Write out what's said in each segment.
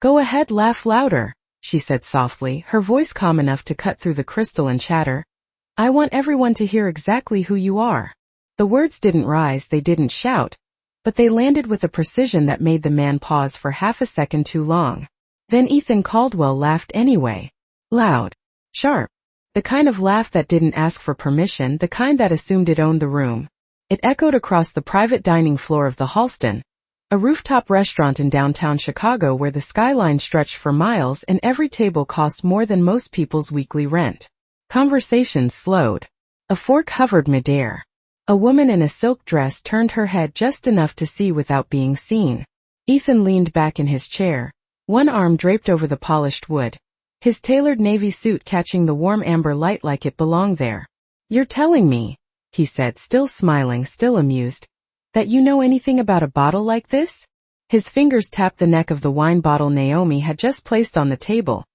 Go ahead, laugh louder, she said softly, her voice calm enough to cut through the crystal and chatter. I want everyone to hear exactly who you are. The words didn't rise, they didn't shout, but they landed with a precision that made the man pause for half a second too long. Then Ethan Caldwell laughed anyway. Loud. Sharp. The kind of laugh that didn't ask for permission, the kind that assumed it owned the room. It echoed across the private dining floor of the Halston, a rooftop restaurant in downtown Chicago where the skyline stretched for miles and every table cost more than most people's weekly rent. Conversations slowed. A fork hovered midair. A woman in a silk dress turned her head just enough to see without being seen. Ethan leaned back in his chair, one arm draped over the polished wood, his tailored navy suit catching the warm amber light like it belonged there. You're telling me, he said, still smiling, still amused, that you know anything about a bottle like this? His fingers tapped the neck of the wine bottle Naomi had just placed on the table,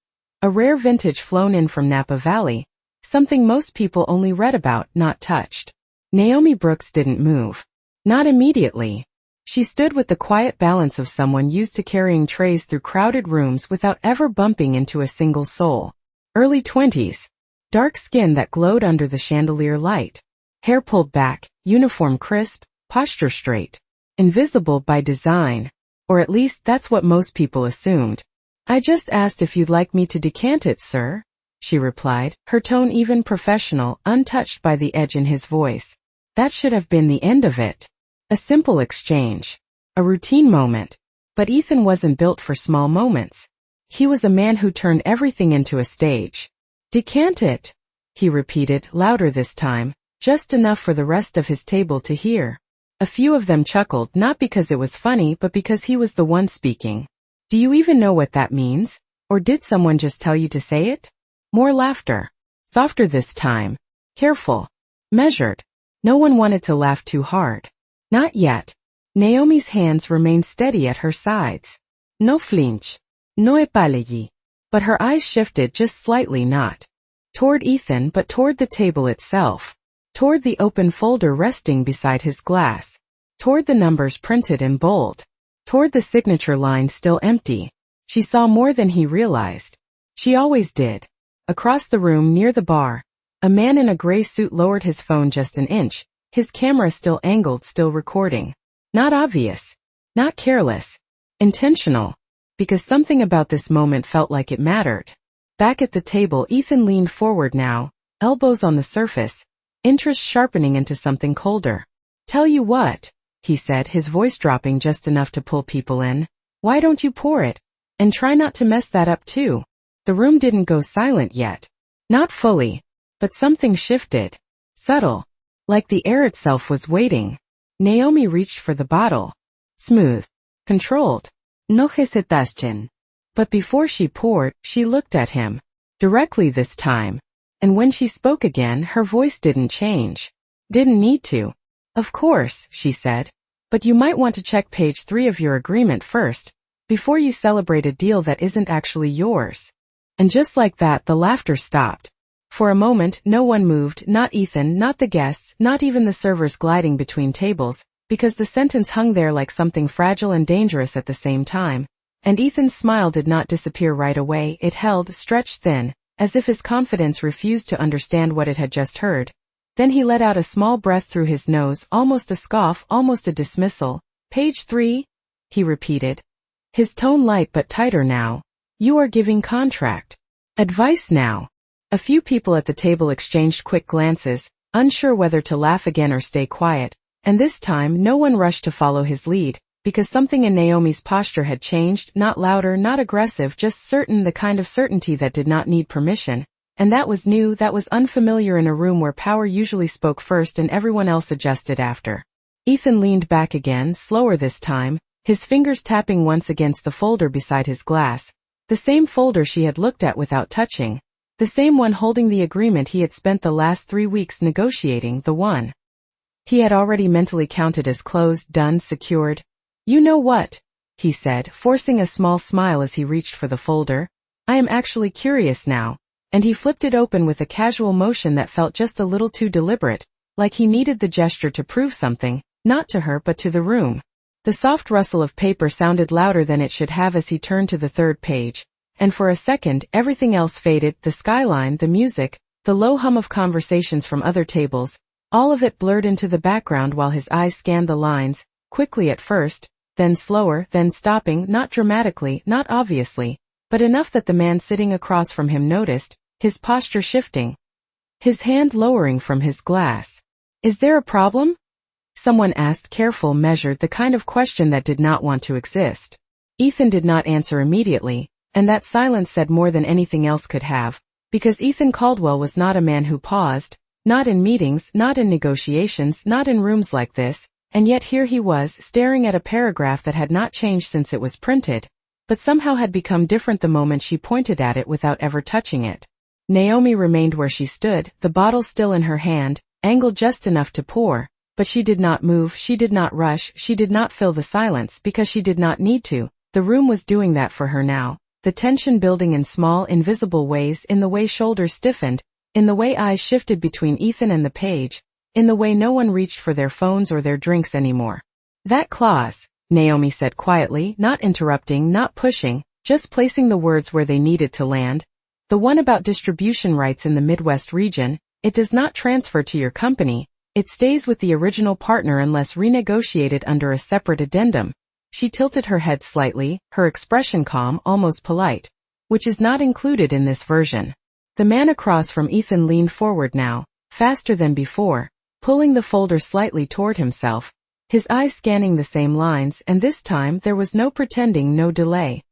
a rare vintage flown in from Napa Valley, something most people only read about, not touched. Naomi Brooks didn't move. Not immediately. She stood with the quiet balance of someone used to carrying trays through crowded rooms without ever bumping into a single soul. Early 20s. Dark skin that glowed under the chandelier light. Hair pulled back, uniform crisp, posture straight. Invisible by design. Or at least that's what most people assumed. I just asked if you'd like me to decant it, sir, she replied, her tone even professional, untouched by the edge in his voice. That should have been the end of it. A simple exchange. A routine moment. But Ethan wasn't built for small moments. He was a man who turned everything into a stage. Decant it, he repeated, louder this time, just enough for the rest of his table to hear. A few of them chuckled, not because it was funny but because he was the one speaking. Do you even know what that means? Or did someone just tell you to say it? More laughter. Softer this time. Careful. Measured. No one wanted to laugh too hard. Not yet. Naomi's hands remained steady at her sides. No flinch. No epalegi. But her eyes shifted just slightly, not toward Ethan but toward the table itself. Toward the open folder resting beside his glass. Toward the numbers printed in bold. Toward the signature line still empty. She saw more than he realized. She always did. Across the room near the bar, a man in a gray suit lowered his phone just an inch, his camera still angled, still recording. Not obvious. Not careless. Intentional. Because something about this moment felt like it mattered. Back at the table, Ethan leaned forward now, elbows on the surface, interest sharpening into something colder. Tell you what, he said, his voice dropping just enough to pull people in. Why don't you pour it? And try not to mess that up too. The room didn't go silent yet. Not fully. But something shifted. Subtle. Like the air itself was waiting. Naomi reached for the bottle. Smooth. Controlled. No hesitation. But before she poured, she looked at him. Directly this time. And when she spoke again, her voice didn't change. Didn't need to. Of course, she said. But you might want to check page 3 of your agreement first, before you celebrate a deal that isn't actually yours. And just like that, the laughter stopped. For a moment, no one moved, not Ethan, not the guests, not even the servers gliding between tables, because the sentence hung there like something fragile and dangerous at the same time. And Ethan's smile did not disappear right away, it held, stretched thin, as if his confidence refused to understand what it had just heard. Then he let out a small breath through his nose, almost a scoff, almost a dismissal. Page 3? He repeated. His tone light but tighter now. You are giving contract advice now. A few people at the table exchanged quick glances, unsure whether to laugh again or stay quiet, and this time no one rushed to follow his lead, because something in Naomi's posture had changed, not louder, not aggressive, just certain, the kind of certainty that did not need permission, and that was new, that was unfamiliar in a room where power usually spoke first and everyone else adjusted after. Ethan leaned back again, slower this time, his fingers tapping once against the folder beside his glass, the same folder she had looked at without touching. The same one holding the agreement he had spent the last 3 weeks negotiating, the one he had already mentally counted as closed, done, secured. You know what? He said, forcing a small smile as he reached for the folder. I am actually curious now. And he flipped it open with a casual motion that felt just a little too deliberate, like he needed the gesture to prove something, not to her but to the room. The soft rustle of paper sounded louder than it should have as he turned to the third page, and for a second everything else faded, the skyline, the music, the low hum of conversations from other tables, all of it blurred into the background while his eyes scanned the lines, quickly at first, then slower, then stopping, not dramatically, not obviously, but enough that the man sitting across from him noticed, his posture shifting, his hand lowering from his glass. "Is there a problem?" Someone asked, careful, measured, the kind of question that did not want to exist. Ethan did not answer immediately, and that silence said more than anything else could have, because Ethan Caldwell was not a man who paused, not in meetings, not in negotiations, not in rooms like this, and yet here he was, staring at a paragraph that had not changed since it was printed, but somehow had become different the moment she pointed at it without ever touching it. Naomi remained where she stood, the bottle still in her hand, angled just enough to pour, but she did not move, she did not rush, she did not fill the silence because she did not need to. The room was doing that for her now, the tension building in small, invisible ways, in the way shoulders stiffened, in the way eyes shifted between Ethan and the page, in the way no one reached for their phones or their drinks anymore. "That clause," Naomi said quietly, not interrupting, not pushing, just placing the words where they needed to land. "The one about distribution rights in the Midwest region, it does not transfer to your company. It stays with the original partner unless renegotiated under a separate addendum." She tilted her head slightly, her expression calm, almost polite, "which is not included in this version." The man across from Ethan leaned forward now, faster than before, pulling the folder slightly toward himself, his eyes scanning the same lines, and this time there was no pretending, no delay.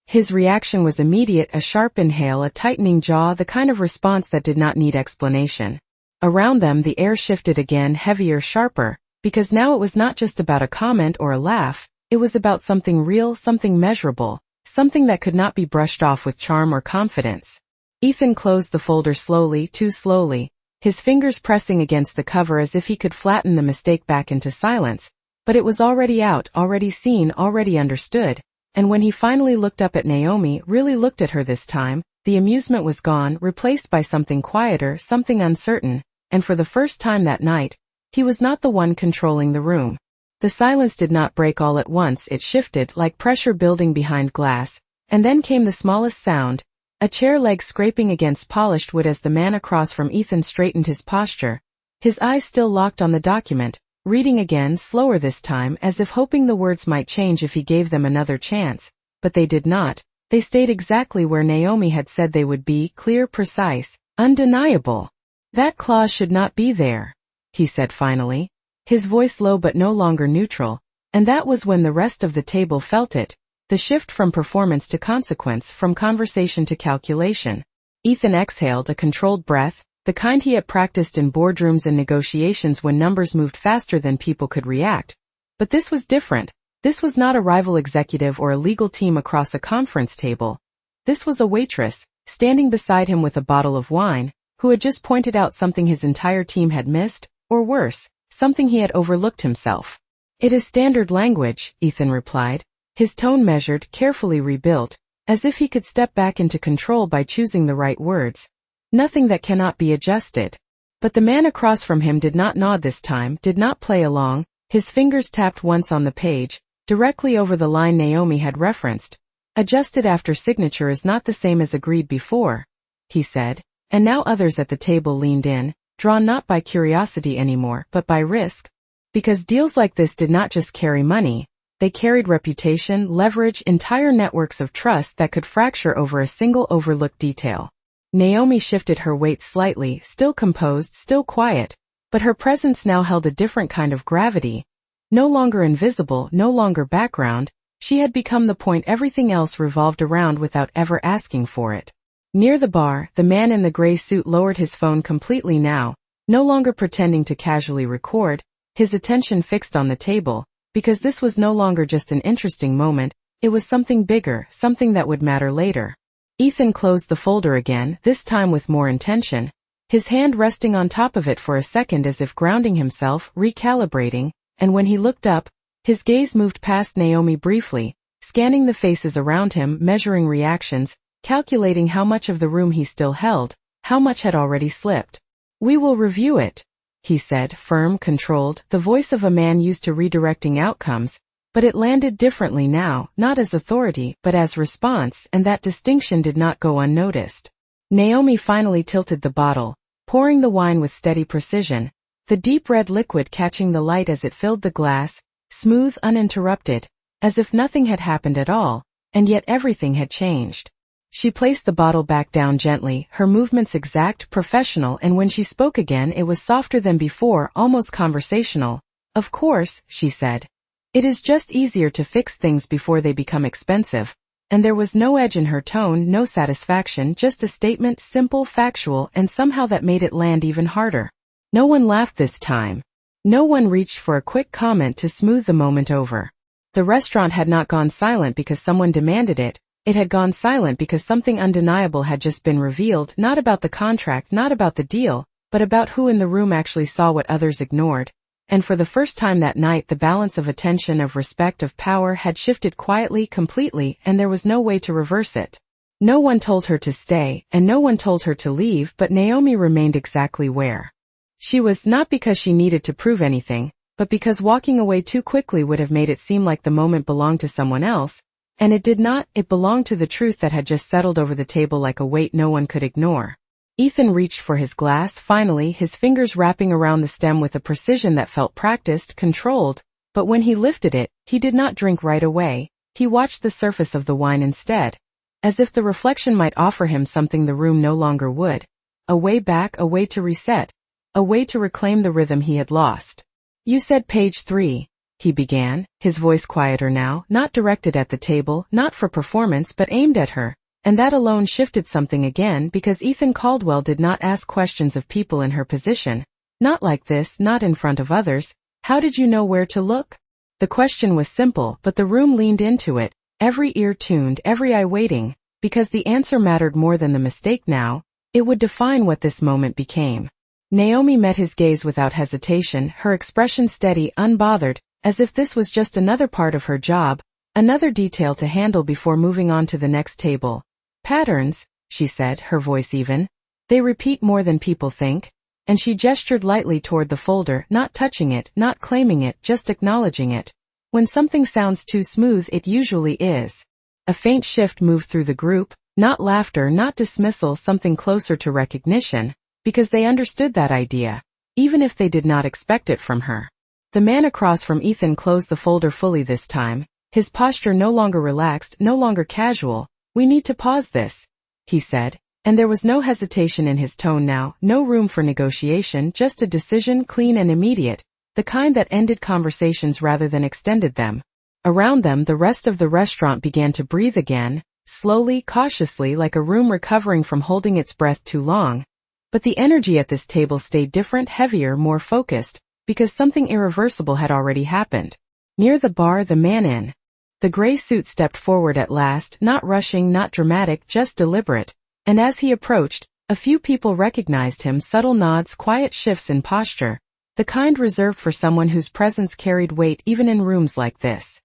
His reaction was immediate, a sharp inhale, a tightening jaw, the kind of response that did not need explanation. Around them the air shifted again, heavier, sharper, because now it was not just about a comment or a laugh, it was about something real, something measurable, something that could not be brushed off with charm or confidence. Ethan closed the folder slowly, too slowly, his fingers pressing against the cover as if he could flatten the mistake back into silence, but it was already out, already seen, already understood, and when he finally looked up at Naomi, really looked at her this time, the amusement was gone, replaced by something quieter, something uncertain. And for the first time that night, he was not the one controlling the room. The silence did not break all at once, it shifted like pressure building behind glass, and then came the smallest sound, a chair leg scraping against polished wood as the man across from Ethan straightened his posture, his eyes still locked on the document, reading again, slower this time, as if hoping the words might change if he gave them another chance, but they did not. They stayed exactly where Naomi had said they would be, clear, precise, undeniable. "That clause should not be there," he said finally, his voice low but no longer neutral, and that was when the rest of the table felt it, the shift from performance to consequence, from conversation to calculation. Ethan exhaled, a controlled breath, the kind he had practiced in boardrooms and negotiations when numbers moved faster than people could react. But this was different. This was not a rival executive or a legal team across a conference table. This was a waitress, standing beside him with a bottle of wine, who had just pointed out something his entire team had missed, or worse, something he had overlooked himself. "It is standard language," Ethan replied, his tone measured, carefully rebuilt, as if he could step back into control by choosing the right words. "Nothing that cannot be adjusted." But the man across from him did not nod this time, did not play along, his fingers tapped once on the page, directly over the line Naomi had referenced. "Adjusted after signature is not the same as agreed before," he said. And now others at the table leaned in, drawn not by curiosity anymore, but by risk. Because deals like this did not just carry money, they carried reputation, leverage, entire networks of trust that could fracture over a single overlooked detail. Naomi shifted her weight slightly, still composed, still quiet, but her presence now held a different kind of gravity. No longer invisible, no longer background, she had become the point everything else revolved around without ever asking for it. Near the bar, the man in the gray suit lowered his phone completely now, no longer pretending to casually record, his attention fixed on the table, because this was no longer just an interesting moment, it was something bigger, something that would matter later. Ethan closed the folder again, this time with more intention, his hand resting on top of it for a second as if grounding himself, recalibrating, and when he looked up, his gaze moved past Naomi briefly, scanning the faces around him, measuring reactions, calculating how much of the room he still held, how much had already slipped. "We will review it," he said, firm, controlled, the voice of a man used to redirecting outcomes, But it landed differently now, not as authority, but as response, and that distinction did not go unnoticed. Naomi finally tilted the bottle, pouring the wine with steady precision, the deep red liquid catching the light as it filled the glass, smooth, uninterrupted, as if nothing had happened at all, and yet everything had changed. She placed the bottle back down gently, her movements exact, professional, and when she spoke again it was softer than before, almost conversational. "Of course," she said. "It is just easier to fix things before they become expensive." And there was no edge in her tone, no satisfaction, just a statement, simple, factual, and somehow that made it land even harder. No one laughed this time. No one reached for a quick comment to smooth the moment over. The restaurant had not gone silent because someone demanded it. It had gone silent because something undeniable had just been revealed, not about the contract, not about the deal, but about who in the room actually saw what others ignored. And for the first time that night the balance of attention, of respect, of power had shifted quietly, completely, and there was no way to reverse it. No one told her to stay, and no one told her to leave, but Naomi remained exactly where she was, not because she needed to prove anything, but because walking away too quickly would have made it seem like the moment belonged to someone else. And it did not, it belonged to the truth that had just settled over the table like a weight no one could ignore. Ethan reached for his glass, finally, his fingers wrapping around the stem with a precision that felt practiced, controlled, but when he lifted it, he did not drink right away. He watched the surface of the wine instead, as if the reflection might offer him something the room no longer would. A way back, a way to reset, a way to reclaim the rhythm he had lost. "You said page 3. He began, his voice quieter now, not directed at the table, not for performance but aimed at her, and that alone shifted something again because Ethan Caldwell did not ask questions of people in her position. Not like this, not in front of others. "How did you know where to look?" The question was simple, but the room leaned into it, every ear tuned, every eye waiting, because the answer mattered more than the mistake now. It would define what this moment became. Naomi met his gaze without hesitation, her expression steady, unbothered, as if this was just another part of her job, another detail to handle before moving on to the next table. "Patterns," she said, her voice even. "They repeat more than people think." And she gestured lightly toward the folder, not touching it, not claiming it, just acknowledging it. When something sounds too smooth, it usually is. A faint shift moved through the group, not laughter, not dismissal, something closer to recognition, because they understood that idea, even if they did not expect it from her. The man across from Ethan closed the folder fully this time, his posture no longer relaxed, no longer casual. "We need to pause this," he said, and there was no hesitation in his tone now, no room for negotiation, just a decision, clean and immediate, the kind that ended conversations rather than extended them. Around them the rest of the restaurant began to breathe again, slowly, cautiously, like a room recovering from holding its breath too long. But the energy at this table stayed different, heavier, more focused, because something irreversible had already happened. Near the bar, the man in the gray suit stepped forward at last, not rushing, not dramatic, just deliberate, and as he approached, a few people recognized him, subtle nods, quiet shifts in posture, the kind reserved for someone whose presence carried weight even in rooms like this.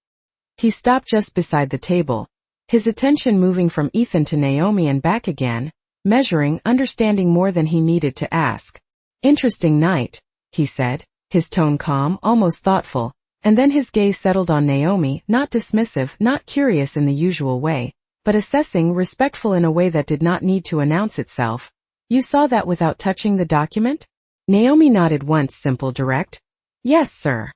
He stopped just beside the table, his attention moving from Ethan to Naomi and back again, measuring, understanding more than he needed to ask. "Interesting night," he said, his tone calm, almost thoughtful, and then his gaze settled on Naomi, not dismissive, not curious in the usual way, but assessing, respectful in a way that did not need to announce itself. "You saw that without touching the document?" Naomi nodded once, simple, direct. "Yes, sir."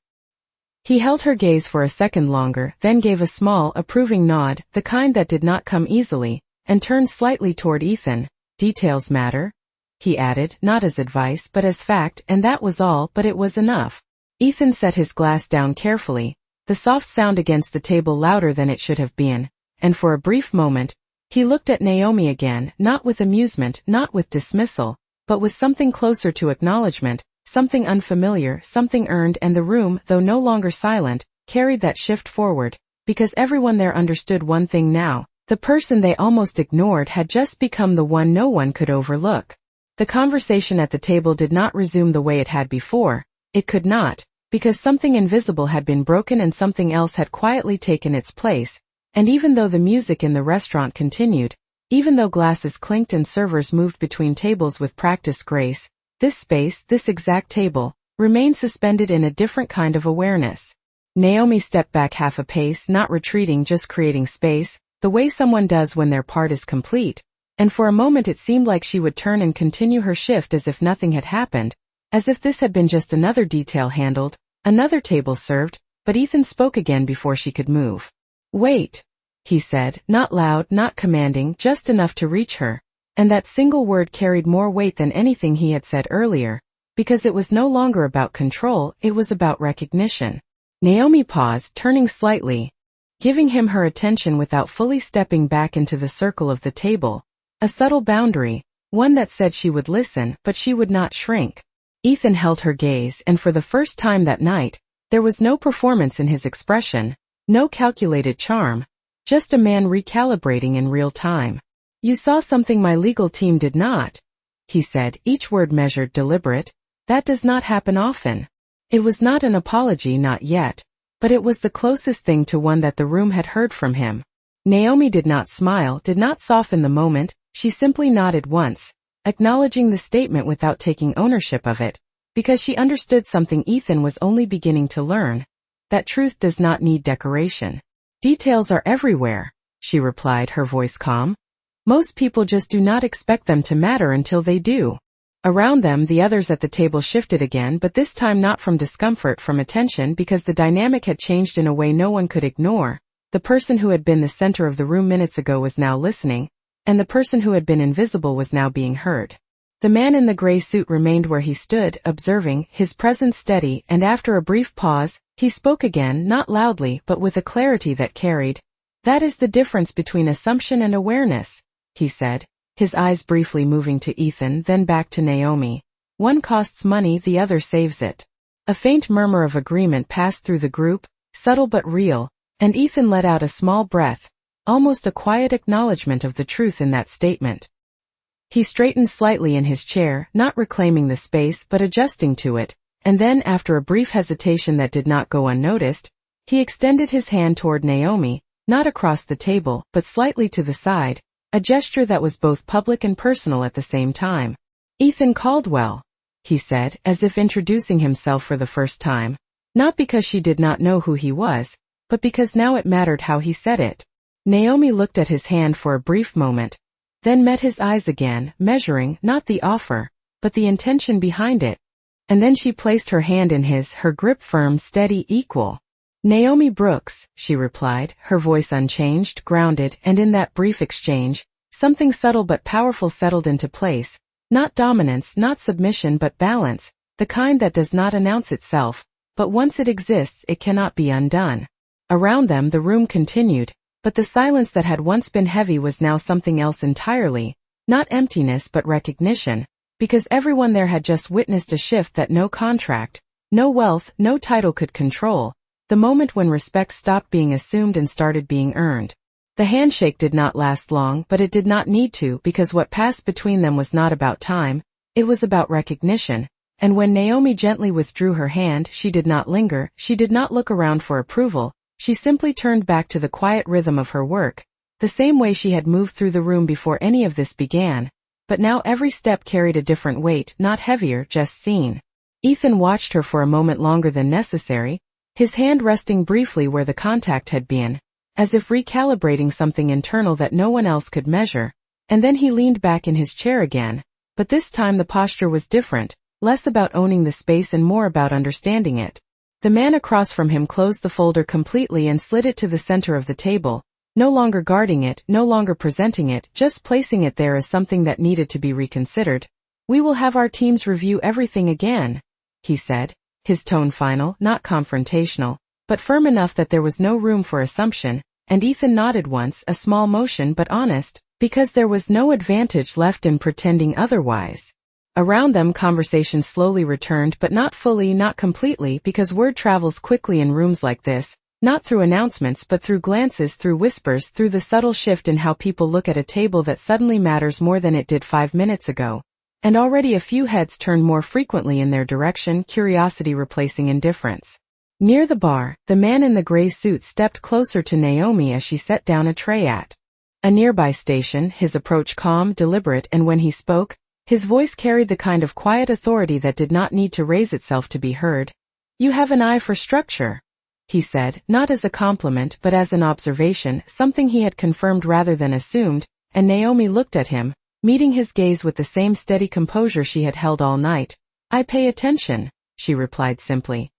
He held her gaze for a second longer, then gave a small, approving nod, the kind that did not come easily, and turned slightly toward Ethan. "Details matter," he added, not as advice but as fact, and that was all, but it was enough. Ethan set his glass down carefully, the soft sound against the table louder than it should have been, and for a brief moment, he looked at Naomi again, not with amusement, not with dismissal, but with something closer to acknowledgement, something unfamiliar, something earned, and the room, though no longer silent, carried that shift forward, because everyone there understood one thing now, the person they almost ignored had just become the one no one could overlook. The conversation at the table did not resume the way it had before. It could not, because something invisible had been broken and something else had quietly taken its place, and even though the music in the restaurant continued, even though glasses clinked and servers moved between tables with practiced grace, this space, this exact table, remained suspended in a different kind of awareness. Naomi stepped back half a pace, not retreating, just creating space, the way someone does when their part is complete, and for a moment it seemed like she would turn and continue her shift as if nothing had happened, as if this had been just another detail handled, another table served, but Ethan spoke again before she could move. "Wait," he said, not loud, not commanding, just enough to reach her, and that single word carried more weight than anything he had said earlier, because it was no longer about control, it was about recognition. Naomi paused, turning slightly, giving him her attention without fully stepping back into the circle of the table, a subtle boundary, one that said she would listen, but she would not shrink. Ethan held her gaze, and for the first time that night, there was no performance in his expression, no calculated charm, just a man recalibrating in real time. "You saw something my legal team did not," he said, each word measured, deliberate. "That does not happen often." It was not an apology, not yet, but it was the closest thing to one that the room had heard from him. Naomi did not smile, did not soften the moment, she simply nodded once, acknowledging the statement without taking ownership of it, because she understood something Ethan was only beginning to learn, that truth does not need decoration. "Details are everywhere," she replied, her voice calm. "Most people just do not expect them to matter until they do." Around them, the others at the table shifted again, but this time not from discomfort, from attention, because the dynamic had changed in a way no one could ignore. The person who had been the center of the room minutes ago was now listening, and the person who had been invisible was now being heard. The man in the gray suit remained where he stood, observing, his presence steady, and after a brief pause, he spoke again, not loudly, but with a clarity that carried. "That is the difference between assumption and awareness," he said, his eyes briefly moving to Ethan, then back to Naomi. "One costs money, the other saves it." A faint murmur of agreement passed through the group, subtle but real, and Ethan let out a small breath, almost a quiet acknowledgement of the truth in that statement. He straightened slightly in his chair, not reclaiming the space but adjusting to it, and then, after a brief hesitation that did not go unnoticed, he extended his hand toward Naomi, not across the table, but slightly to the side, a gesture that was both public and personal at the same time. "Ethan Caldwell," he said, as if introducing himself for the first time, not because she did not know who he was, but because now it mattered how he said it. Naomi looked at his hand for a brief moment, then met his eyes again, measuring, not the offer, but the intention behind it. And then she placed her hand in his, her grip firm, steady, equal. "Naomi Brooks," she replied, her voice unchanged, grounded, and in that brief exchange, something subtle but powerful settled into place. Not dominance, not submission, but balance, the kind that does not announce itself, but once it exists, it cannot be undone. Around them, the room continued, but the silence that had once been heavy was now something else entirely, not emptiness but recognition, because everyone there had just witnessed a shift that no contract, no wealth, no title could control. The moment when respect stopped being assumed and started being earned. The handshake did not last long, but it did not need to, because what passed between them was not about time, it was about recognition, and when Naomi gently withdrew her hand, she did not linger, she did not look around for approval, she simply turned back to the quiet rhythm of her work, the same way she had moved through the room before any of this began, but now every step carried a different weight, not heavier, just seen. Ethan watched her for a moment longer than necessary, his hand resting briefly where the contact had been, as if recalibrating something internal that no one else could measure, and then he leaned back in his chair again, but this time the posture was different, less about owning the space and more about understanding it. The man across from him closed the folder completely and slid it to the center of the table, no longer guarding it, no longer presenting it, just placing it there as something that needed to be reconsidered. "We will have our teams review everything again," he said, his tone final, not confrontational, but firm enough that there was no room for assumption, and Ethan nodded once, a small motion but honest, because there was no advantage left in pretending otherwise. Around them, conversation slowly returned, but not fully, not completely, because word travels quickly in rooms like this, not through announcements but through glances, through whispers, through the subtle shift in how people look at a table that suddenly matters more than it did 5 minutes ago. And already a few heads turned more frequently in their direction, curiosity replacing indifference. Near the bar, the man in the gray suit stepped closer to Naomi as she set down a tray at a nearby station, his approach calm, deliberate, and when he spoke, his voice carried the kind of quiet authority that did not need to raise itself to be heard. "You have an eye for structure," he said, not as a compliment but as an observation, something he had confirmed rather than assumed, and Naomi looked at him, meeting his gaze with the same steady composure she had held all night. I pay attention, she replied simply.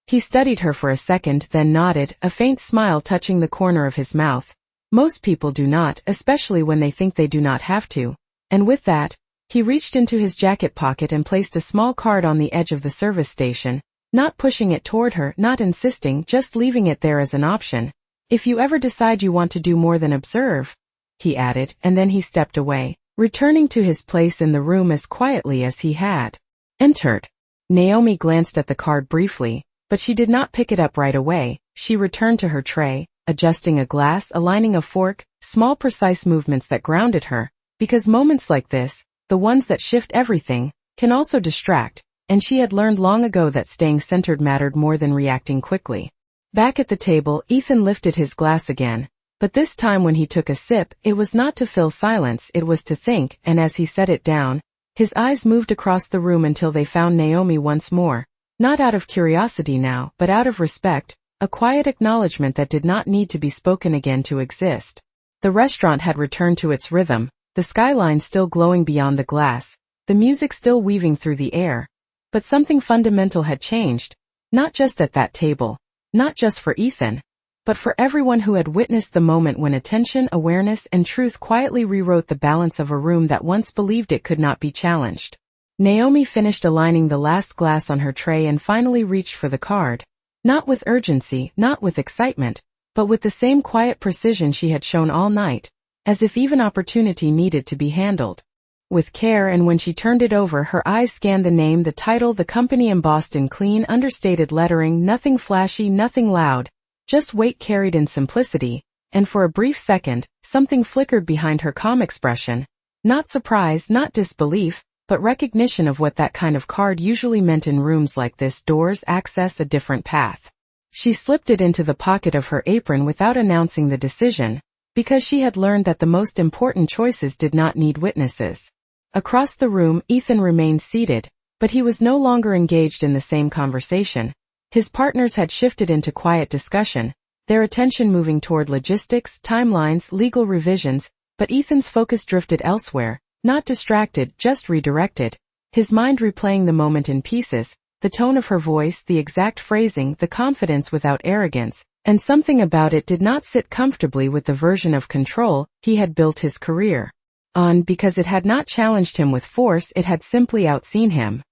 He studied her for a second, then nodded, a faint smile touching the corner of his mouth. Most people do not, especially when they think they do not have to. And with that, he reached into his jacket pocket and placed a small card on the edge of the service station, not pushing it toward her, not insisting, just leaving it there as an option. If you ever decide you want to do more than observe, he added, and then he stepped away, returning to his place in the room as quietly as he had entered. Naomi glanced at the card briefly, but she did not pick it up right away. She returned to her tray, adjusting a glass, aligning a fork, small precise movements that grounded her, because moments like this, the ones that shift everything, can also distract, and she had learned long ago that staying centered mattered more than reacting quickly. Back at the table, Ethan lifted his glass again, but this time when he took a sip, it was not to fill silence, it was to think, and as he set it down, his eyes moved across the room until they found Naomi once more, not out of curiosity now, but out of respect, a quiet acknowledgement that did not need to be spoken again to exist. The restaurant had returned to its rhythm, the skyline still glowing beyond the glass, the music still weaving through the air. But something fundamental had changed, not just at that table, not just for Ethan, but for everyone who had witnessed the moment when attention, awareness, and truth quietly rewrote the balance of a room that once believed it could not be challenged. Naomi finished aligning the last glass on her tray and finally reached for the card. Not with urgency, not with excitement, but with the same quiet precision she had shown all night, as if even opportunity needed to be handled with care, and when she turned it over, her eyes scanned the name, the title, the company embossed in clean, understated lettering, nothing flashy, nothing loud, just weight carried in simplicity, and for a brief second, something flickered behind her calm expression. Not surprise, not disbelief, but recognition of what that kind of card usually meant in rooms like this: doors, access, a different path. She slipped it into the pocket of her apron without announcing the decision, because she had learned that the most important choices did not need witnesses. Across the room, Ethan remained seated, but he was no longer engaged in the same conversation. His partners had shifted into quiet discussion, their attention moving toward logistics, timelines, legal revisions, but Ethan's focus drifted elsewhere, not distracted, just redirected, his mind replaying the moment in pieces, the tone of her voice, the exact phrasing, the confidence without arrogance, and something about it did not sit comfortably with the version of control he had built his career on, because it had not challenged him with force, it had simply outseen him.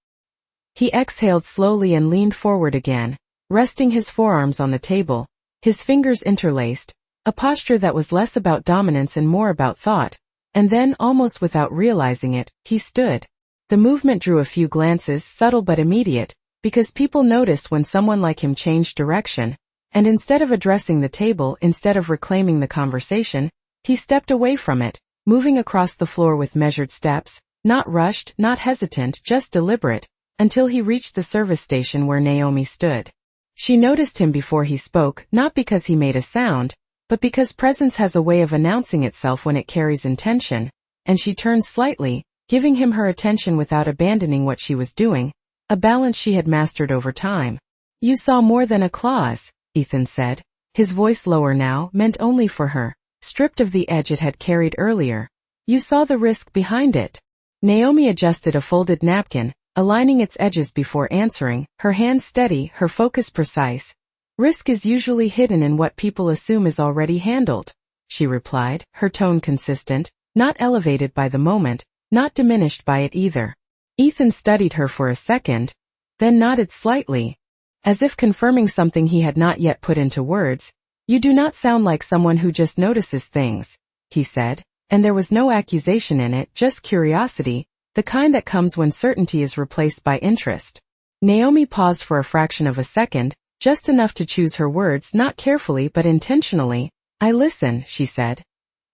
He exhaled slowly and leaned forward again, resting his forearms on the table, his fingers interlaced, a posture that was less about dominance and more about thought, and then, almost without realizing it, he stood. The movement drew a few glances, subtle but immediate, because people noticed when someone like him changed direction, and instead of addressing the table, instead of reclaiming the conversation, he stepped away from it, moving across the floor with measured steps, not rushed, not hesitant, just deliberate, until he reached the service station where Naomi stood. She noticed him before he spoke, not because he made a sound, but because presence has a way of announcing itself when it carries intention, and she turned slightly, giving him her attention without abandoning what she was doing, a balance she had mastered over time. You saw more than a clause, Ethan said, his voice lower now, meant only for her, stripped of the edge it had carried earlier. You saw the risk behind it. Naomi adjusted a folded napkin, aligning its edges before answering, her hand steady, her focus precise. Risk is usually hidden in what people assume is already handled, she replied, her tone consistent, not elevated by the moment, not diminished by it either. Ethan studied her for a second, then nodded slightly, as if confirming something he had not yet put into words. You do not sound like someone who just notices things, he said, and there was no accusation in it, just curiosity, the kind that comes when certainty is replaced by interest. Naomi paused for a fraction of a second, just enough to choose her words, not carefully but intentionally. I listen, she said.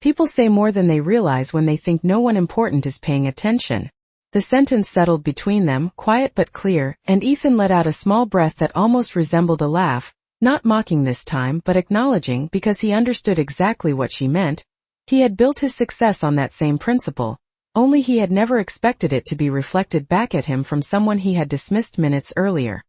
People say more than they realize when they think no one important is paying attention. The sentence settled between them, quiet but clear, and Ethan let out a small breath that almost resembled a laugh, not mocking this time but acknowledging, because he understood exactly what she meant. He had built his success on that same principle, only he had never expected it to be reflected back at him from someone he had dismissed minutes earlier.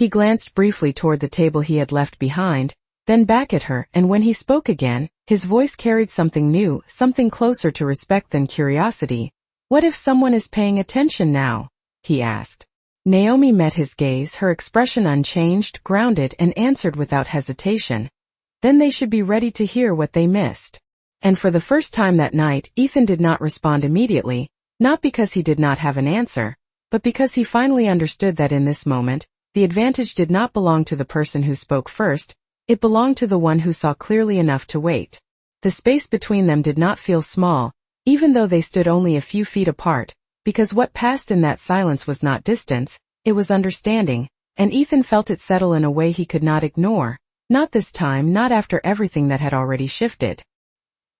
He glanced briefly toward the table he had left behind, then back at her, and when he spoke again, his voice carried something new, something closer to respect than curiosity. "What if someone is paying attention now?" he asked. Naomi met his gaze, her expression unchanged, grounded, and answered without hesitation. "Then they should be ready to hear what they missed." And for the first time that night, Ethan did not respond immediately, not because he did not have an answer, but because he finally understood that in this moment, the advantage did not belong to the person who spoke first, it belonged to the one who saw clearly enough to wait. The space between them did not feel small, even though they stood only a few feet apart, because what passed in that silence was not distance, it was understanding, and Ethan felt it settle in a way he could not ignore, not this time, not after everything that had already shifted.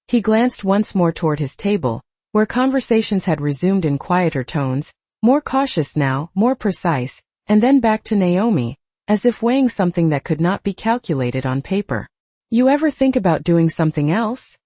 He glanced once more toward his table, where conversations had resumed in quieter tones, more cautious now, more precise, and then back to Naomi, as if weighing something that could not be calculated on paper. "You ever think about doing something else?"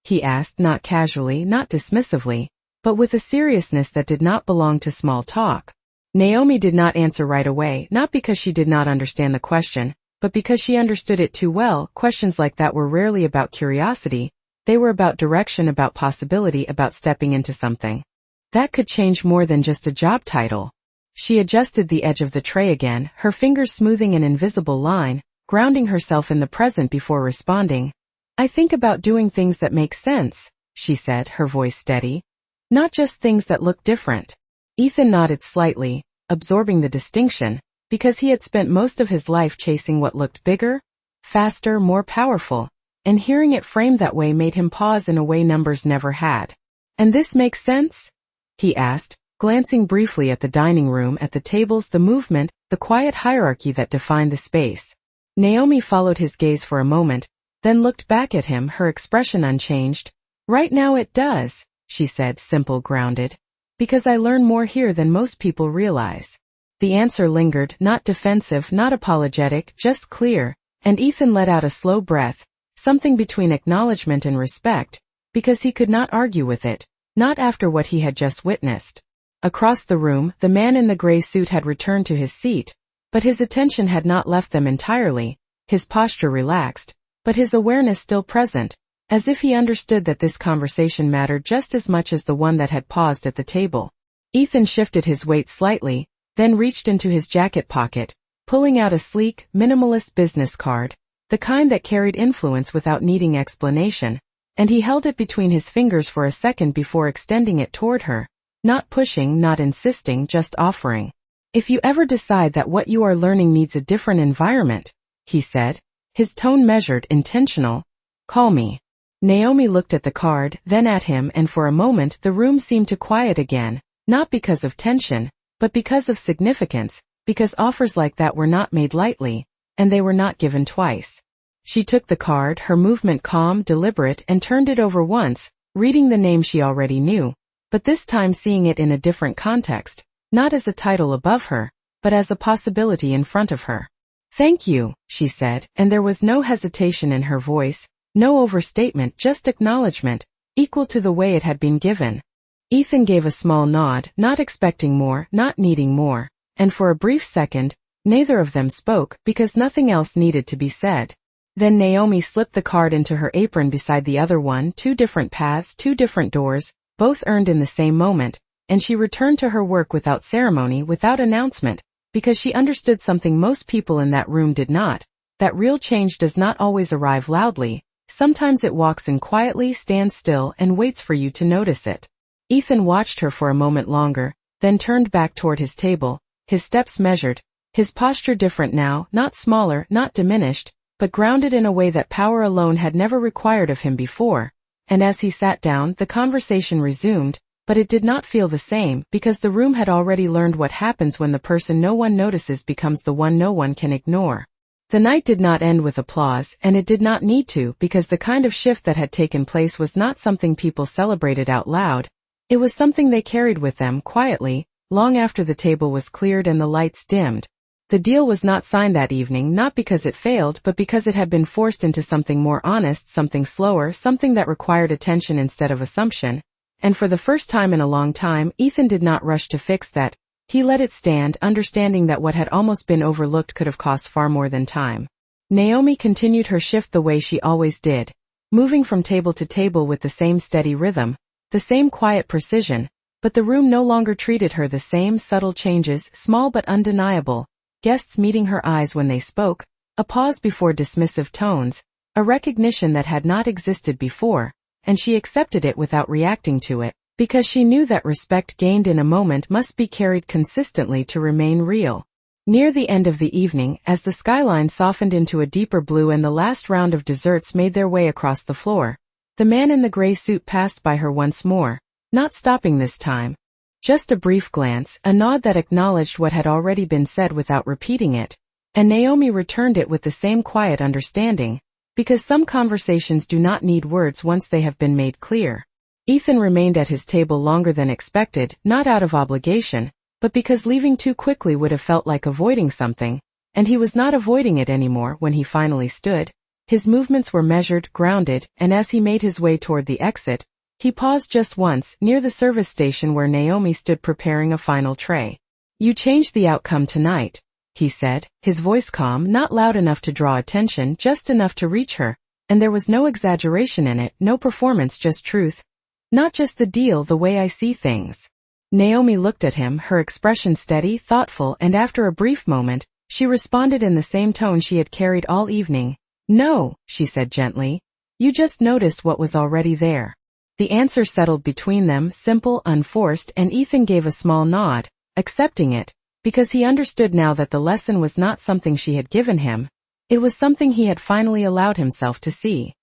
he asked, not casually, not dismissively, but with a seriousness that did not belong to small talk. Naomi did not answer right away, not because she did not understand the question, but because she understood it too well. Questions like that were rarely about curiosity, they were about direction, about possibility, about stepping into something that could change more than just a job title. She adjusted the edge of the tray again, her fingers smoothing an invisible line, grounding herself in the present before responding. "I think about doing things that make sense," she said, her voice steady. "Not just things that look different." Ethan nodded slightly, absorbing the distinction, because he had spent most of his life chasing what looked bigger, faster, more powerful, and hearing it framed that way made him pause in a way numbers never had. "And this makes sense?" he asked, glancing briefly at the dining room, at the tables, the movement, the quiet hierarchy that defined the space. Naomi followed his gaze for a moment, then looked back at him, her expression unchanged. "Right now it does," she said, simple, grounded. "Because I learn more here than most people realize." The answer lingered, not defensive, not apologetic, just clear, and Ethan let out a slow breath, something between acknowledgement and respect, because he could not argue with it, not after what he had just witnessed. Across the room, the man in the gray suit had returned to his seat, but his attention had not left them entirely, his posture relaxed, but his awareness still present, as if he understood that this conversation mattered just as much as the one that had paused at the table. Ethan shifted his weight slightly, then reached into his jacket pocket, pulling out a sleek, minimalist business card, the kind that carried influence without needing explanation, and he held it between his fingers for a second before extending it toward her. Not pushing, not insisting, just offering. "If you ever decide that what you are learning needs a different environment," he said, his tone measured, intentional, "call me." Naomi looked at the card, then at him, and for a moment the room seemed to quiet again, not because of tension, but because of significance, because offers like that were not made lightly, and they were not given twice. She took the card, her movement calm, deliberate, and turned it over once, reading the name she already knew, but this time seeing it in a different context, not as a title above her, but as a possibility in front of her. "Thank you," she said, and there was no hesitation in her voice, no overstatement, just acknowledgement, equal to the way it had been given. Ethan gave a small nod, not expecting more, not needing more, and for a brief second, neither of them spoke because nothing else needed to be said. Then Naomi slipped the card into her apron beside the other one, 2 different paths, 2 different doors, both earned in the same moment, and she returned to her work without ceremony, without announcement, because she understood something most people in that room did not, that real change does not always arrive loudly, sometimes it walks in quietly, stands still, and waits for you to notice it. Ethan watched her for a moment longer, then turned back toward his table, his steps measured, his posture different now, not smaller, not diminished, but grounded in a way that power alone had never required of him before. And as he sat down, the conversation resumed, but it did not feel the same, because the room had already learned what happens when the person no one notices becomes the one no one can ignore. The night did not end with applause, and it did not need to, because the kind of shift that had taken place was not something people celebrated out loud. It was something they carried with them, quietly, long after the table was cleared and the lights dimmed. The deal was not signed that evening, not because it failed, but because it had been forced into something more honest, something slower, something that required attention instead of assumption. And for the first time in a long time, Ethan did not rush to fix that. He let it stand, understanding that what had almost been overlooked could have cost far more than time. Naomi continued her shift the way she always did, moving from table to table with the same steady rhythm, the same quiet precision, but the room no longer treated her the same. Subtle changes, small but undeniable, guests meeting her eyes when they spoke, a pause before dismissive tones, a recognition that had not existed before, and she accepted it without reacting to it, because she knew that respect gained in a moment must be carried consistently to remain real. Near the end of the evening, as the skyline softened into a deeper blue and the last round of desserts made their way across the floor, the man in the gray suit passed by her once more, not stopping this time. Just a brief glance, a nod that acknowledged what had already been said without repeating it, and Naomi returned it with the same quiet understanding, because some conversations do not need words once they have been made clear. Ethan remained at his table longer than expected, not out of obligation, but because leaving too quickly would have felt like avoiding something, and he was not avoiding it anymore when he finally stood. His movements were measured, grounded, and as he made his way toward the exit, he paused just once, near the service station where Naomi stood preparing a final tray. "You changed the outcome tonight," he said, his voice calm, not loud enough to draw attention, just enough to reach her, and there was no exaggeration in it, no performance, just truth. "Not just the deal, the way I see things." Naomi looked at him, her expression steady, thoughtful, and after a brief moment, she responded in the same tone she had carried all evening. "No," she said gently. "You just noticed what was already there." The answer settled between them, simple, unforced, and Ethan gave a small nod, accepting it, because he understood now that the lesson was not something she had given him. It was something he had finally allowed himself to see.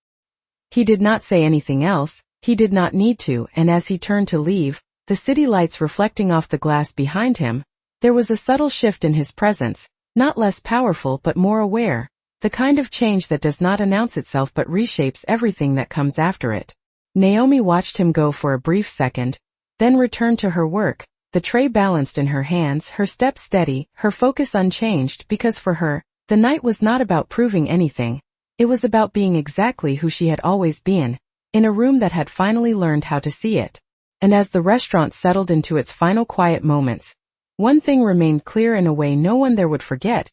He did not say anything else, he did not need to, and as he turned to leave, the city lights reflecting off the glass behind him, there was a subtle shift in his presence, not less powerful but more aware, the kind of change that does not announce itself but reshapes everything that comes after it. Naomi watched him go for a brief second, then returned to her work, the tray balanced in her hands, her step steady, her focus unchanged, because for her, the night was not about proving anything, it was about being exactly who she had always been, in a room that had finally learned how to see it. And as the restaurant settled into its final quiet moments, one thing remained clear in a way no one there would forget: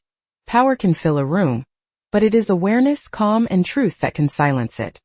power can fill a room, but it is awareness, calm, and truth that can silence it.